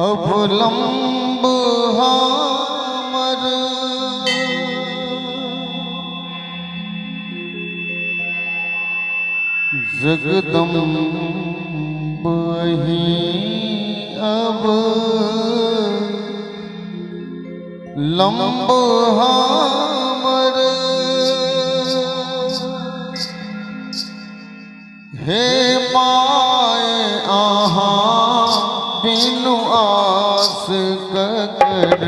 अवलंब हमर जगदम्ब ही अब लंब हमर हे माए आहा बिनु आस ककर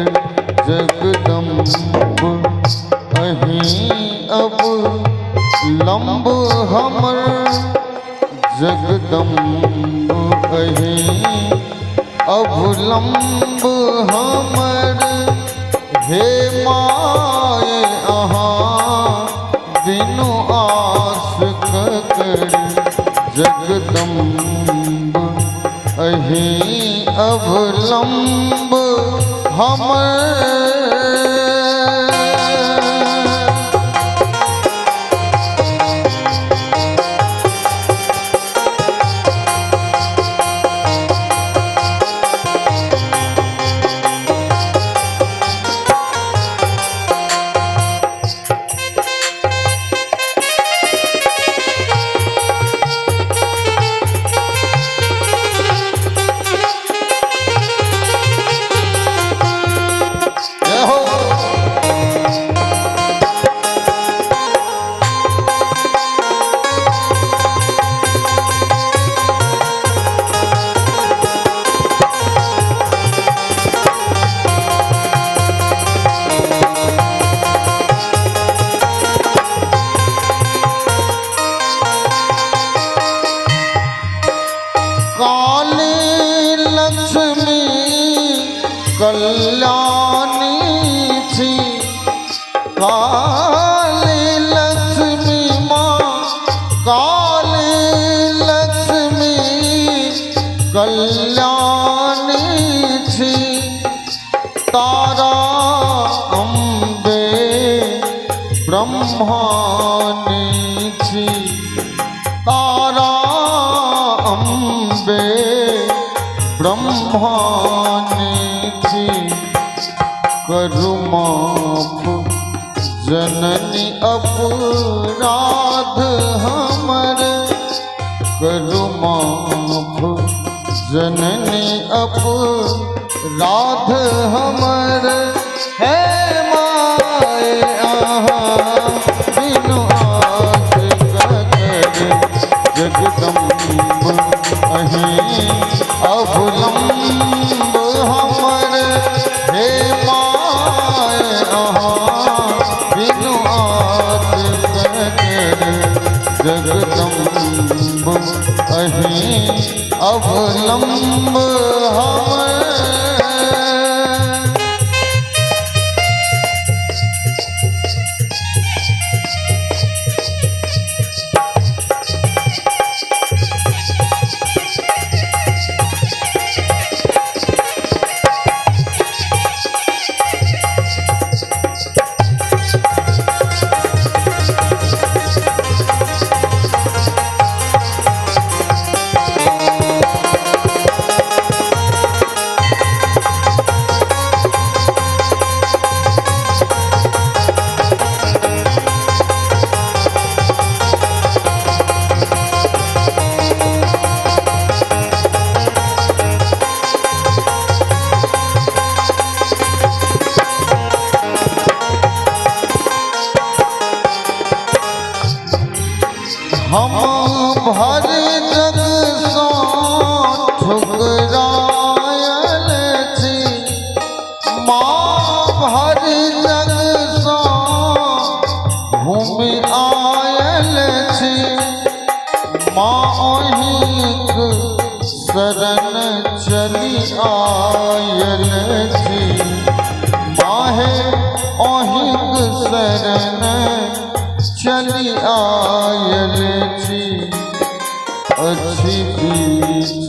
जगदम्ब अहीं अब लंब हमर जगदम्ब अहीं अब लंब हमर हे माए आहा बिनु आस ककर जगदम्ब अहीं अवलंब हमर। कल्याणी थी काली लक्ष्मी माँ काली लक्ष्मी कल्याणी थी तारा अम्बे ब्रह्मानी थी तारा अम्बे ब्रह्मानी थी करु माफ जननी अपराध हमर करु माफ जननी अपराध हमर है माए आहा बिनु आस ककर जगदम्ब अहीं अवलंब हमर हे माए आहा बिनु आस ककर जगदम्ब अहीं अवलंब हमर। हम भर जग सो ठुकरायल छी माँ भर जग सो घूमि आयल छी माँ ओहिक शरण चली आयल छी माहे ओहिक शरण चली आयल छी अच्छी बीच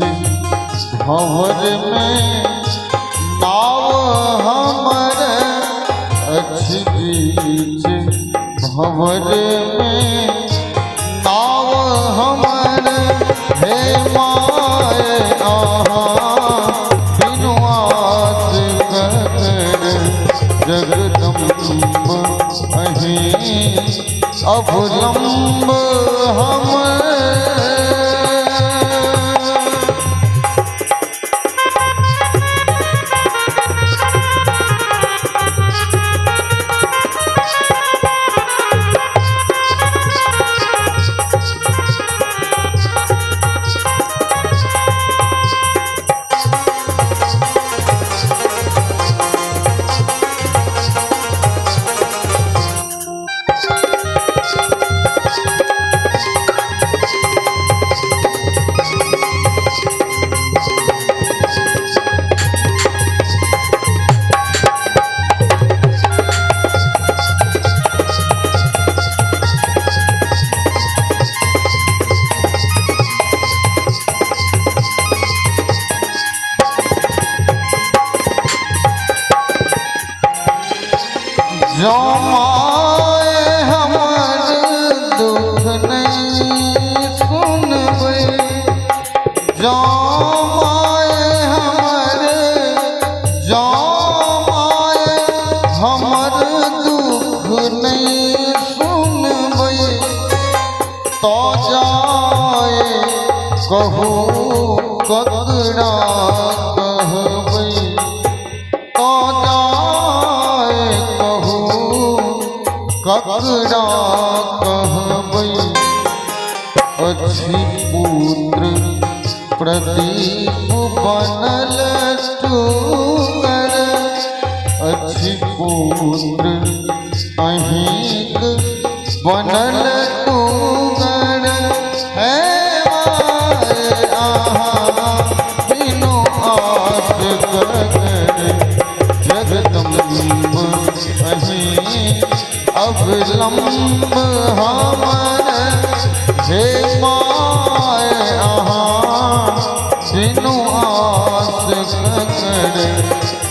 भंवर में नाव हमर अच्छी बीच भंवर में नाव हमर अवलंब हम जो माए हमर दुख नहीं सुनबै, जो माए हमर दुख नहीं सुनबै, तो जाए कहू ककरा कहबै, तो जाए ककरा कहबै। अछि पुत्र प्रदीप बनल टूगर, अछि पुत्र अहिंक बनल टूगर, है माय अहाँ बिनु आस ककर, जगदम्ब अहीं अवलंब हमर, हे माय अहाँ बिनु आस ककर,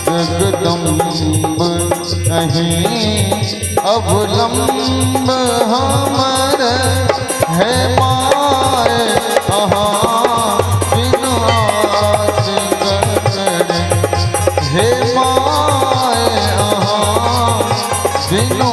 जगदम्ब अहीं अवलंब हमर, हे माय अहाँ बिनु आस ककर, हे माय अहाँ बिनु